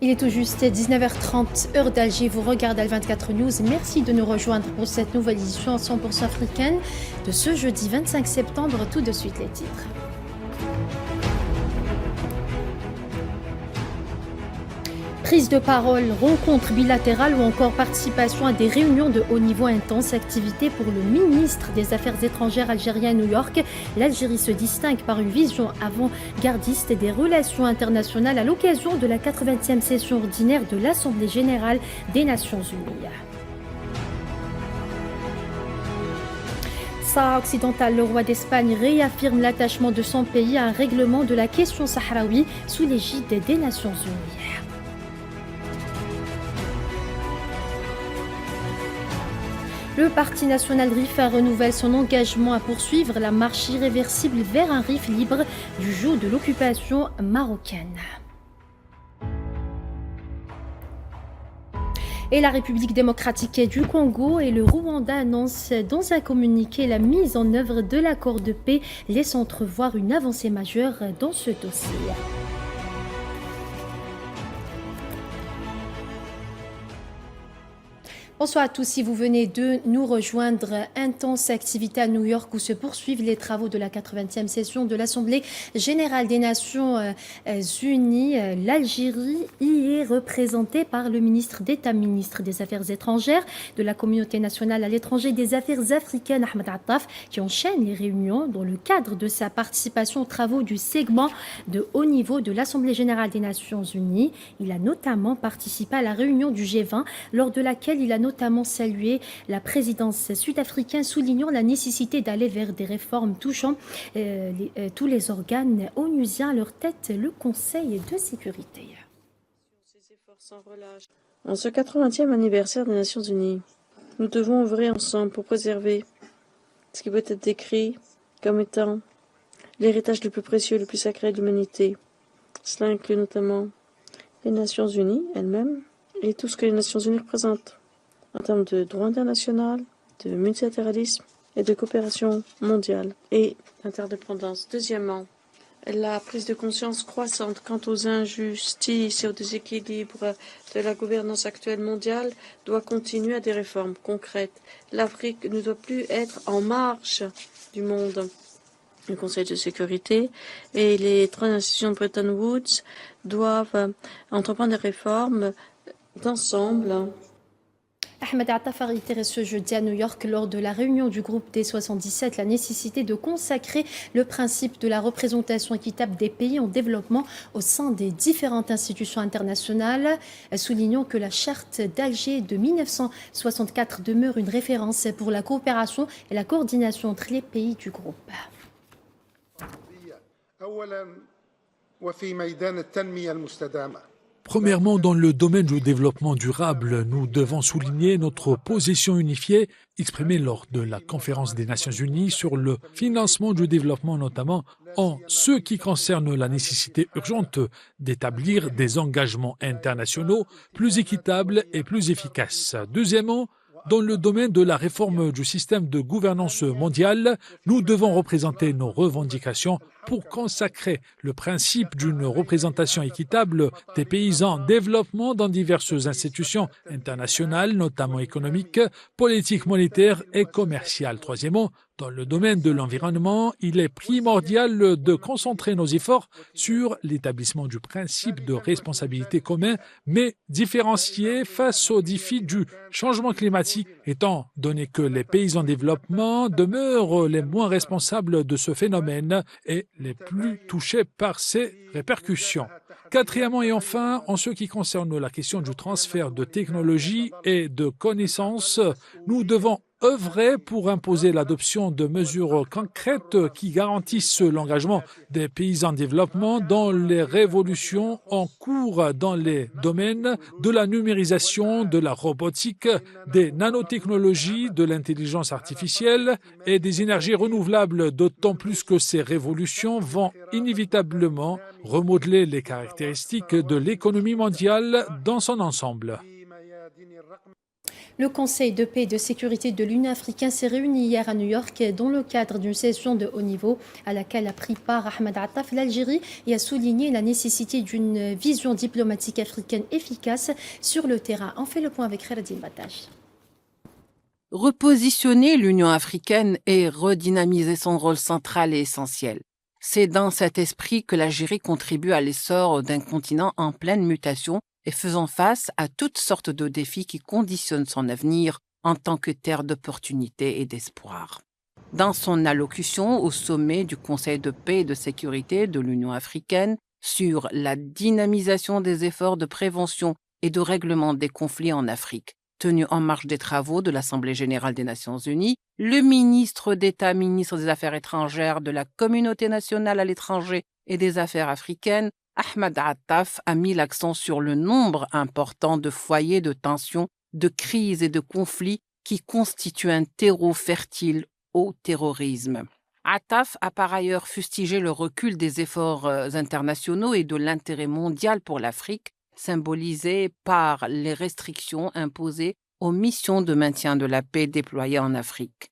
Il est tout juste 19h30, heure d'Alger. Vous regardez Al24 News. Merci de nous rejoindre pour cette nouvelle édition 100% africaine de ce jeudi 25 septembre. Tout de suite les titres. Prise de parole, rencontres bilatérales ou encore participation à des réunions de haut niveau intense, activité pour le ministre des Affaires étrangères algérien à New York. L'Algérie se distingue par une vision avant-gardiste des relations internationales à l'occasion de la 80e session ordinaire de l'Assemblée générale des Nations unies. Sahara occidental, le roi d'Espagne réaffirme l'attachement de son pays à un règlement de la question sahraoui sous l'égide des Nations unies. Le Parti national RIF renouvelle son engagement à poursuivre la marche irréversible vers un RIF libre du joug de l'occupation marocaine. Et la République démocratique du Congo et le Rwanda annoncent dans un communiqué la mise en œuvre de l'accord de paix, laissant entrevoir une avancée majeure dans ce dossier. Bonsoir à tous, si vous venez de nous rejoindre, intense activité à New York où se poursuivent les travaux de la 80e session de l'Assemblée générale des Nations Unies. L'Algérie y est représentée par le ministre d'État, ministre des Affaires étrangères, de la communauté nationale à l'étranger et des Affaires africaines, Ahmed Attaf, qui enchaîne les réunions dans le cadre de sa participation aux travaux du segment de haut niveau de l'Assemblée générale des Nations Unies. Il a notamment participé à la réunion du G20, lors de laquelle il a notamment salué la présidence sud-africaine, soulignant la nécessité d'aller vers des réformes touchant tous les organes onusiens, à leur tête le Conseil de sécurité. En ce 80e anniversaire des Nations Unies, nous devons œuvrer ensemble pour préserver ce qui peut être décrit comme étant l'héritage le plus précieux, le plus sacré de l'humanité. Cela inclut notamment les Nations Unies elles-mêmes et tout ce que les Nations Unies représentent en termes de droit international, de multilatéralisme et de coopération mondiale et d'interdépendance. Deuxièmement, la prise de conscience croissante quant aux injustices et aux déséquilibres de la gouvernance actuelle mondiale doit continuer à des réformes concrètes. L'Afrique ne doit plus être en marge du monde. Le Conseil de sécurité et les trois institutions de Bretton Woods doivent entreprendre des réformes d'ensemble. Ahmed Attaf a réitéré ce jeudi à New York lors de la réunion du groupe des 77 la nécessité de consacrer le principe de la représentation équitable des pays en développement au sein des différentes institutions internationales, soulignant que la charte d'Alger de 1964 demeure une référence pour la coopération et la coordination entre les pays du groupe. Premièrement, dans le domaine du développement durable, nous devons souligner notre position unifiée exprimée lors de la conférence des Nations Unies sur le financement du développement, notamment en ce qui concerne la nécessité urgente d'établir des engagements internationaux plus équitables et plus efficaces. Deuxièmement, dans le domaine de la réforme du système de gouvernance mondiale, nous devons représenter nos revendications pour consacrer le principe d'une représentation équitable des pays en développement dans diverses institutions internationales, notamment économiques, politiques, monétaires et commerciales. Troisièmement, dans le domaine de l'environnement, il est primordial de concentrer nos efforts sur l'établissement du principe de responsabilité commune, mais différencié face aux défis du changement climatique, étant donné que les pays en développement demeurent les moins responsables de ce phénomène et les plus touchés par ses répercussions. Quatrièmement et enfin, en ce qui concerne la question du transfert de technologies et de connaissances, nous devons œuvrer pour imposer l'adoption de mesures concrètes qui garantissent l'engagement des pays en développement dans les révolutions en cours dans les domaines de la numérisation, de la robotique, des nanotechnologies, de l'intelligence artificielle et des énergies renouvelables, d'autant plus que ces révolutions vont inévitablement remodeler les caractéristiques de l'économie mondiale dans son ensemble. Le Conseil de paix et de sécurité de l'Union africaine s'est réuni hier à New York dans le cadre d'une session de haut niveau à laquelle a pris part Ahmed Attaf, l'Algérie, et a souligné la nécessité d'une vision diplomatique africaine efficace sur le terrain. On fait le point avec Khairadine Batache. Repositionner l'Union africaine et redynamiser son rôle central et essentiel. C'est dans cet esprit que l'Algérie contribue à l'essor d'un continent en pleine mutation et faisant face à toutes sortes de défis qui conditionnent son avenir en tant que terre d'opportunités et d'espoir. Dans son allocution au sommet du Conseil de paix et de sécurité de l'Union africaine sur la dynamisation des efforts de prévention et de règlement des conflits en Afrique, tenu en marge des travaux de l'Assemblée générale des Nations unies, le ministre d'État, ministre des Affaires étrangères de la Communauté nationale à l'étranger et des Affaires africaines, Ahmed Attaf a mis l'accent sur le nombre important de foyers de tensions, de crises et de conflits qui constituent un terreau fertile au terrorisme. Attaf a par ailleurs fustigé le recul des efforts internationaux et de l'intérêt mondial pour l'Afrique, symbolisé par les restrictions imposées aux missions de maintien de la paix déployées en Afrique.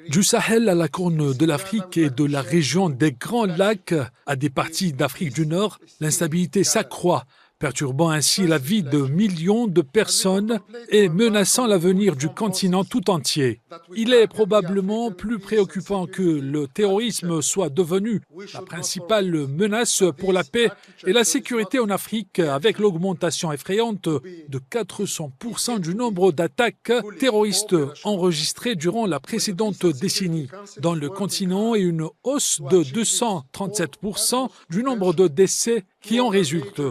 Du Sahel à la Corne de l'Afrique et de la région des Grands Lacs à des parties d'Afrique du Nord, l'instabilité s'accroît, perturbant ainsi la vie de millions de personnes et menaçant l'avenir du continent tout entier. Il est probablement plus préoccupant que le terrorisme soit devenu la principale menace pour la paix et la sécurité en Afrique, avec l'augmentation effrayante de 400% du nombre d'attaques terroristes enregistrées durant la précédente décennie dans le continent et une hausse de 237% du nombre de décès qui en résultent.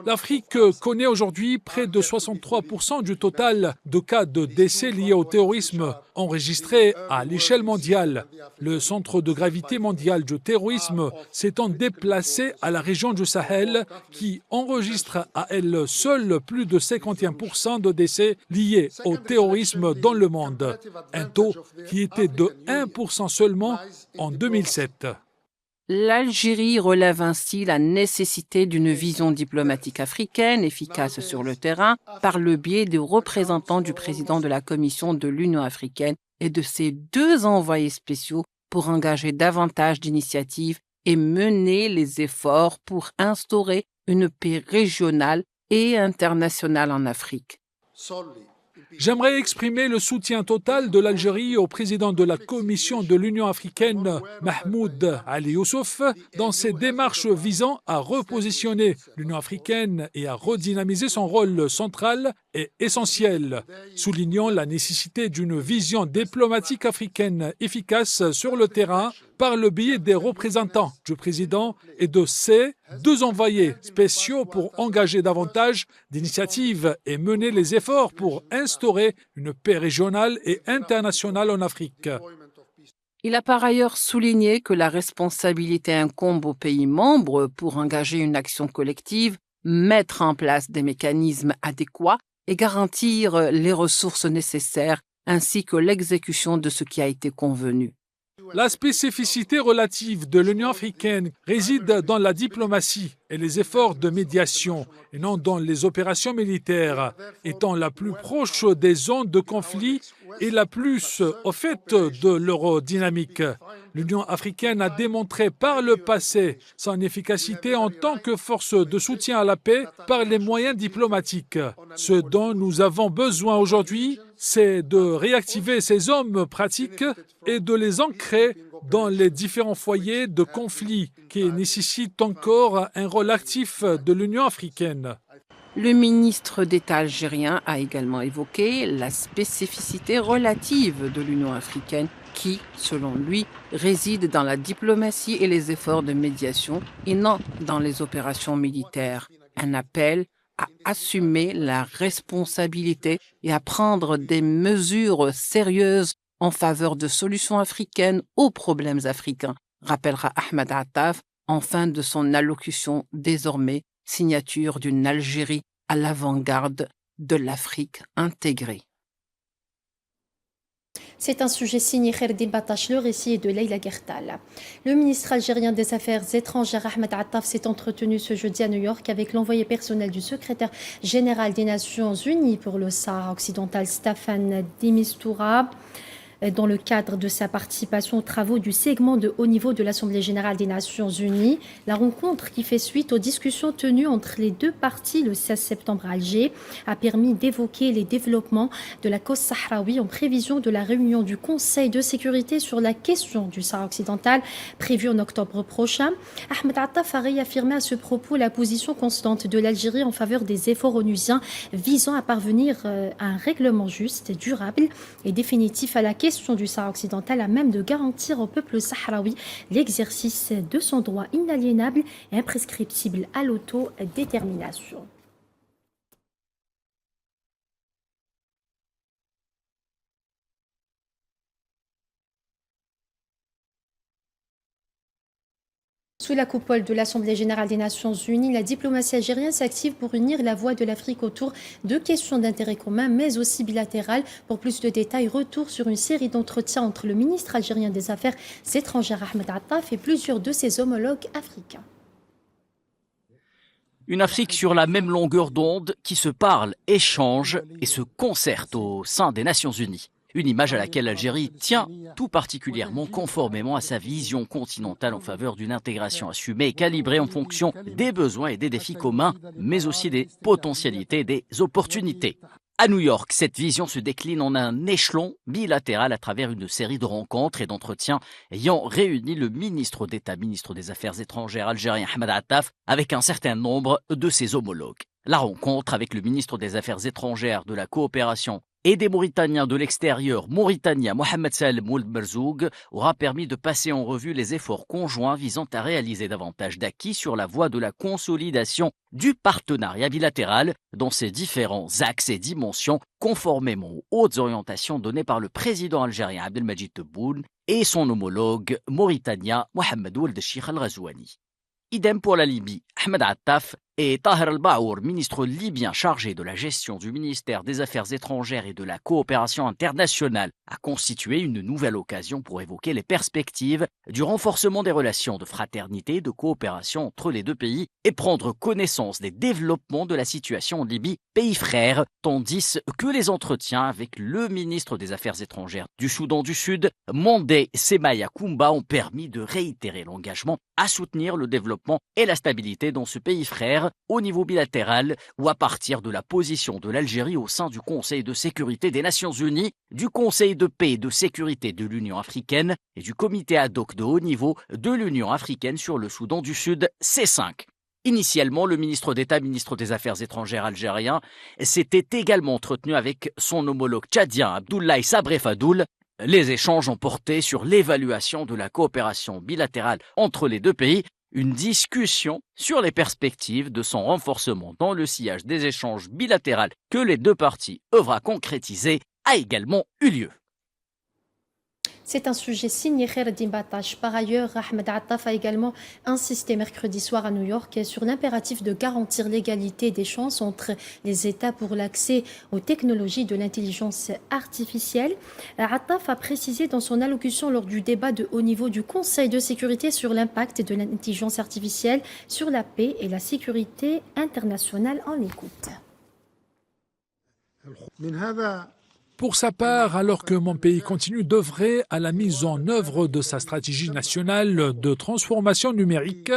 L'Afrique connaît aujourd'hui près de 63% du total de cas de décès liés au terrorisme enregistrés à l'échelle mondiale. Le centre de gravité mondial du terrorisme s'étant déplacé à la région du Sahel qui enregistre à elle seule plus de 51% de décès liés au terrorisme dans le monde, un taux qui était de 1% seulement en 2007. L'Algérie relève ainsi la nécessité d'une vision diplomatique africaine efficace sur le terrain par le biais des représentants du président de la Commission de l'Union africaine et de ses 2 envoyés spéciaux pour engager davantage d'initiatives et mener les efforts pour instaurer une paix régionale et internationale en Afrique. J'aimerais exprimer le soutien total de l'Algérie au président de la Commission de l'Union africaine, Mahmoud Ali Youssouf, dans ses démarches visant à repositionner l'Union africaine et à redynamiser son rôle central et essentiel, soulignant la nécessité d'une vision diplomatique africaine efficace sur le terrain par le biais des représentants du président et de ses 2 envoyés spéciaux pour engager davantage d'initiatives et mener les efforts pour instaurer une paix régionale et internationale en Afrique. Il a par ailleurs souligné que la responsabilité incombe aux pays membres pour engager une action collective, mettre en place des mécanismes adéquats et garantir les ressources nécessaires ainsi que l'exécution de ce qui a été convenu. La spécificité relative de l'Union africaine réside dans la diplomatie et les efforts de médiation, et non dans les opérations militaires, étant la plus proche des zones de conflit et la plus au fait de leur dynamique. L'Union africaine a démontré par le passé son efficacité en tant que force de soutien à la paix par les moyens diplomatiques. Ce dont nous avons besoin aujourd'hui, c'est de réactiver ces hommes pratiques et de les ancrer dans les différents foyers de conflits qui nécessitent encore un rôle actif de l'Union africaine. Le ministre d'État algérien a également évoqué la spécificité relative de l'Union africaine qui, selon lui, réside dans la diplomatie et les efforts de médiation et non dans les opérations militaires. Un appel à assumer la responsabilité et à prendre des mesures sérieuses en faveur de solutions africaines aux problèmes africains, rappellera Ahmed Attaf en fin de son allocution désormais signature d'une Algérie à l'avant-garde de l'Afrique intégrée. C'est un sujet signé Kherdim Batash, le récit est de Leila Gertal. Le ministre algérien des Affaires étrangères Ahmed Attaf s'est entretenu ce jeudi à New York avec l'envoyé personnel du secrétaire général des Nations Unies pour le Sahara occidental, Staffan de Mistura, dans le cadre de sa participation aux travaux du segment de haut niveau de l'Assemblée générale des Nations unies. La rencontre, qui fait suite aux discussions tenues entre les deux parties le 16 septembre à Alger, a permis d'évoquer les développements de la cause sahraoui en prévision de la réunion du Conseil de sécurité sur la question du Sahara occidental prévue en octobre prochain. Ahmed Attaf a réaffirmé à ce propos la position constante de l'Algérie en faveur des efforts onusiens visant à parvenir à un règlement juste, durable et définitif à la question du Sahara occidental, à même de garantir au peuple sahraoui l'exercice de son droit inaliénable et imprescriptible à l'autodétermination. Sous la coupole de l'Assemblée générale des Nations unies, la diplomatie algérienne s'active pour unir la voix de l'Afrique autour de questions d'intérêt commun, mais aussi bilatérales. Pour plus de détails, retour sur une série d'entretiens entre le ministre algérien des Affaires étrangères Ahmed Attaf et plusieurs de ses homologues africains. Une Afrique sur la même longueur d'onde qui se parle, échange et se concerte au sein des Nations unies. Une image à laquelle l'Algérie tient tout particulièrement, conformément à sa vision continentale en faveur d'une intégration assumée et calibrée en fonction des besoins et des défis communs, mais aussi des potentialités et des opportunités. À New York, cette vision se décline en un échelon bilatéral à travers une série de rencontres et d'entretiens ayant réuni le ministre d'État, ministre des Affaires étrangères algérien Ahmed Attaf, avec un certain nombre de ses homologues. La rencontre avec le ministre des Affaires étrangères, de la coopération et des Mauritaniens de l'extérieur, Mauritanien Mohamed Salem Ould Merzoug, aura permis de passer en revue les efforts conjoints visant à réaliser davantage d'acquis sur la voie de la consolidation du partenariat bilatéral dans ses différents axes et dimensions, conformément aux hautes orientations données par le président algérien Abdelmadjid Tebboune et son homologue mauritanien Mohamed Ould Cheikh Al-Ghazouani. Idem pour la Libye. Ahmed Attaf et Taher Al-Baour, ministre libyen chargé de la gestion du ministère des Affaires étrangères et de la coopération internationale, a constitué une nouvelle occasion pour évoquer les perspectives du renforcement des relations de fraternité et de coopération entre les deux pays et prendre connaissance des développements de la situation en Libye, pays frère, tandis que les entretiens avec le ministre des Affaires étrangères du Soudan du Sud, Mandé Semaya Koumba, ont permis de réitérer l'engagement à soutenir le développement et la stabilité dans ce pays frère au niveau bilatéral ou à partir de la position de l'Algérie au sein du Conseil de sécurité des Nations Unies, du Conseil de paix et de sécurité de l'Union africaine et du comité ad hoc de haut niveau de l'Union africaine sur le Soudan du Sud, C5. Initialement, le ministre d'État, ministre des Affaires étrangères algérien, s'était également entretenu avec son homologue tchadien Abdoulaye Sabré Fadoul. Les échanges ont porté sur l'évaluation de la coopération bilatérale entre les deux pays, une discussion sur les perspectives de son renforcement dans le sillage des échanges bilatéraux que les deux parties œuvrent à concrétiser a également eu lieu. C'est un sujet signé Kherdim Batash. Par ailleurs, Ahmed Attaf a également insisté mercredi soir à New York sur l'impératif de garantir l'égalité des chances entre les États pour l'accès aux technologies de l'intelligence artificielle. Attaf a précisé dans son allocution lors du débat de haut niveau du Conseil de sécurité sur l'impact de l'intelligence artificielle sur la paix et la sécurité internationale. En écoute. Pour sa part, alors que mon pays continue d'œuvrer à la mise en œuvre de sa stratégie nationale de transformation numérique,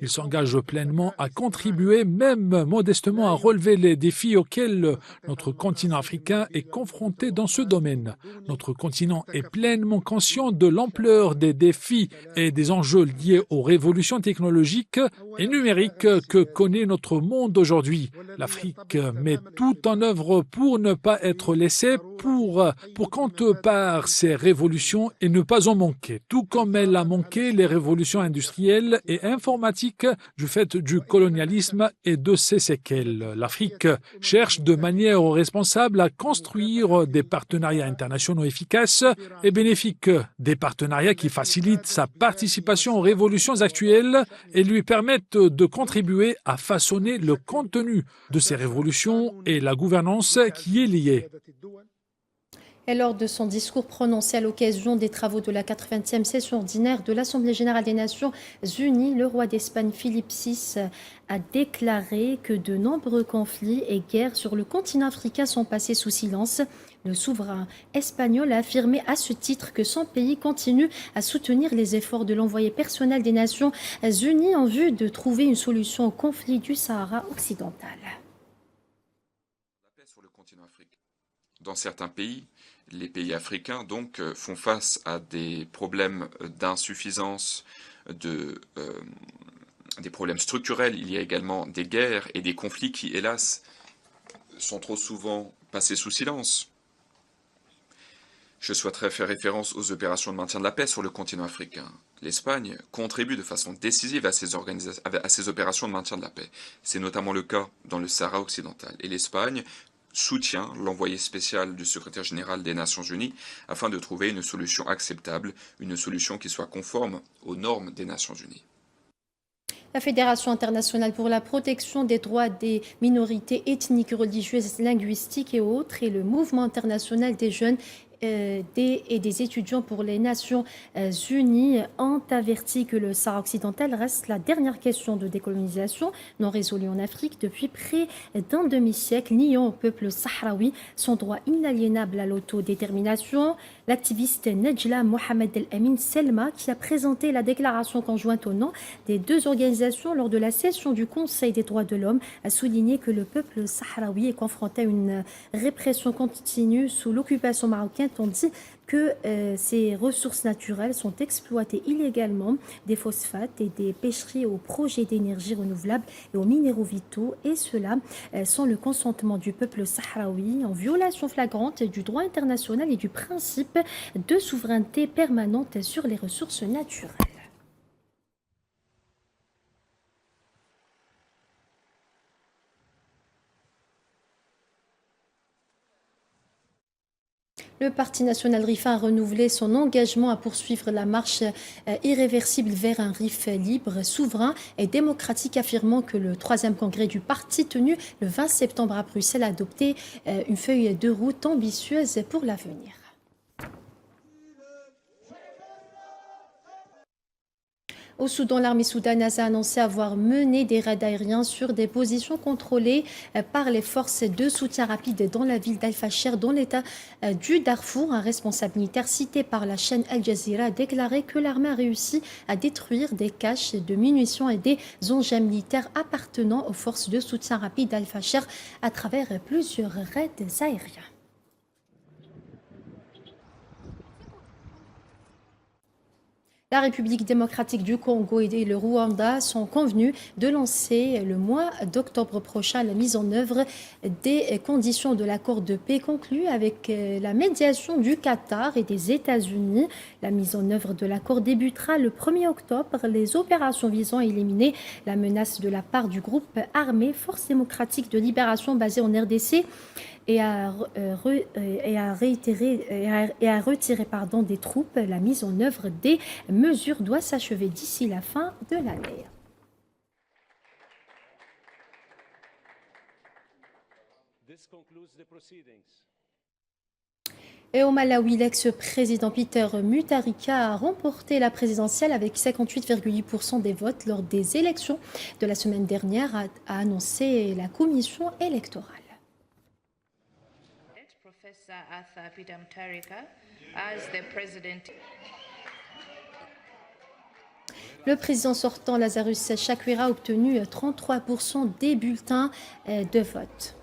il s'engage pleinement à contribuer, même modestement, à relever les défis auxquels notre continent africain est confronté dans ce domaine. Notre continent est pleinement conscient de l'ampleur des défis et des enjeux liés aux révolutions technologiques et numériques que connaît notre monde aujourd'hui. L'Afrique met tout en œuvre pour ne pas être laissée pour compte par ces révolutions et ne pas en manquer, tout comme elle a manqué les révolutions industrielles et informatiques du fait du colonialisme et de ses séquelles. L'Afrique cherche de manière responsable à construire des partenariats internationaux efficaces et bénéfiques, des partenariats qui facilitent sa participation aux révolutions actuelles et lui permettent de contribuer à façonner le contenu de ces révolutions et la gouvernance qui est liée. Et lors de son discours prononcé à l'occasion des travaux de la 80e session ordinaire de l'Assemblée générale des Nations unies, le roi d'Espagne Philippe VI a déclaré que de nombreux conflits et guerres sur le continent africain sont passés sous silence. Le souverain espagnol a affirmé à ce titre que son pays continue à soutenir les efforts de l'envoyé personnel des Nations unies en vue de trouver une solution au conflit du Sahara occidental. La paix sur le continent africain. Dans certains pays, les pays africains donc font face à des problèmes d'insuffisance, des problèmes structurels. Il y a également des guerres et des conflits qui, hélas, sont trop souvent passés sous silence. Je souhaiterais faire référence aux opérations de maintien de la paix sur le continent africain. L'Espagne contribue de façon décisive à ces opérations de maintien de la paix. C'est notamment le cas dans le Sahara occidental. Et l'Espagne soutient l'envoyé spécial du secrétaire général des Nations Unies afin de trouver une solution acceptable, une solution qui soit conforme aux normes des Nations Unies. La Fédération internationale pour la protection des droits des minorités ethniques, religieuses, linguistiques et autres et le Mouvement international des jeunes et des étudiants pour les Nations Unies ont averti que le Sahara occidental reste la dernière question de décolonisation non résolue en Afrique depuis près d'un demi-siècle, niant au peuple sahraoui son droit inaliénable à l'autodétermination. L'activiste Najla Mohamed El-Amin Selma, qui a présenté la déclaration conjointe au nom des deux organisations lors de la session du Conseil des droits de l'homme, a souligné que le peuple sahraoui est confronté à une répression continue sous l'occupation marocaine, tandis que ces ressources naturelles sont exploitées illégalement, des phosphates et des pêcheries aux projets d'énergie renouvelable et aux minéraux vitaux, et cela sans le consentement du peuple sahraoui, en violation flagrante du droit international et du principe de souveraineté permanente sur les ressources naturelles. Le Parti national RIF a renouvelé son engagement à poursuivre la marche irréversible vers un RIF libre, souverain et démocratique, affirmant que le 3e congrès du parti tenu le 20 septembre à Bruxelles a adopté une feuille de route ambitieuse pour l'avenir. Au Soudan, l'armée soudanaise a annoncé avoir mené des raids aériens sur des positions contrôlées par les forces de soutien rapide dans la ville d'Al-Fasher, dans l'état du Darfour. Un responsable militaire cité par la chaîne Al Jazeera a déclaré que l'armée a réussi à détruire des caches de munitions et des engins militaires appartenant aux forces de soutien rapide d'Al-Fasher à travers plusieurs raids aériens. La République démocratique du Congo et le Rwanda sont convenus de lancer le mois d'octobre prochain la mise en œuvre des conditions de l'accord de paix conclu avec la médiation du Qatar et des États-Unis. La mise en œuvre de l'accord débutera le 1er octobre. Les opérations visant à éliminer la menace de la part du groupe armé Force démocratique de libération basé en RDC et à retirer des troupes. La mise en œuvre des mesures doit s'achever d'ici la fin de l'année. Et au Malawi, l'ex-président Peter Mutharika a remporté la présidentielle avec 58,8% des votes lors des élections de la semaine dernière, a annoncé la commission électorale. Le président sortant, Lazarus Chakwera, a obtenu 33% des bulletins de vote.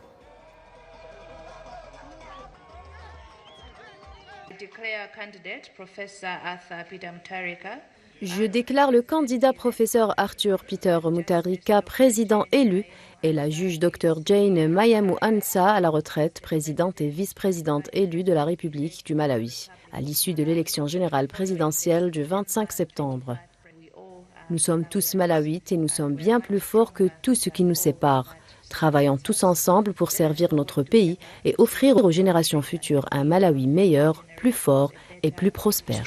Je déclare le candidat professeur Arthur Peter Mutharika président élu et la juge Dr Jane Mayamu Ansa à la retraite, présidente et vice-présidente élue de la République du Malawi, à l'issue de l'élection générale présidentielle du 25 septembre. Nous sommes tous malawites et nous sommes bien plus forts que tout ce qui nous sépare. Travaillons tous ensemble pour servir notre pays et offrir aux générations futures un Malawi meilleur, plus fort et plus prospère.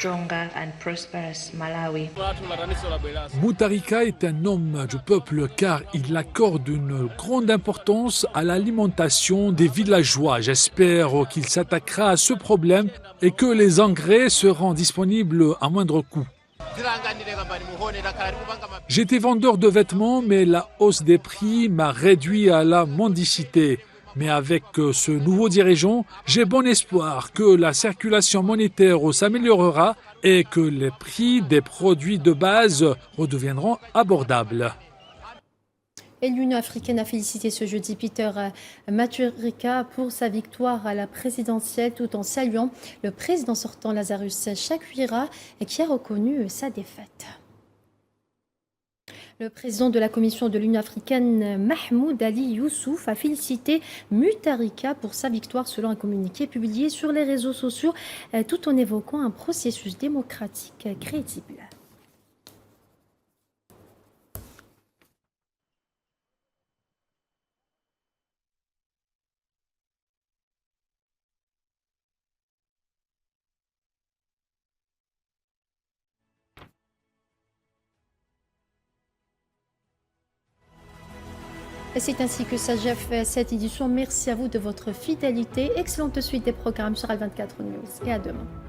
Mutharika est un homme du peuple car il accorde une grande importance à l'alimentation des villageois. J'espère qu'il s'attaquera à ce problème et que les engrais seront disponibles à moindre coût. J'étais vendeur de vêtements, mais la hausse des prix m'a réduit à la mendicité. Mais avec ce nouveau dirigeant, j'ai bon espoir que la circulation monétaire s'améliorera et que les prix des produits de base redeviendront abordables. Et l'Union africaine a félicité ce jeudi Peter Mutharika pour sa victoire à la présidentielle tout en saluant le président sortant Lazarus Chakwera qui a reconnu sa défaite. Le président de la Commission de l'Union africaine, Mahmoud Ali Youssouf, a félicité Mutharika pour sa victoire selon un communiqué publié sur les réseaux sociaux, tout en évoquant un processus démocratique crédible. Et c'est ainsi que s'achève cette édition. Merci à vous de votre fidélité. Excellente suite des programmes sur Al24 News et à demain.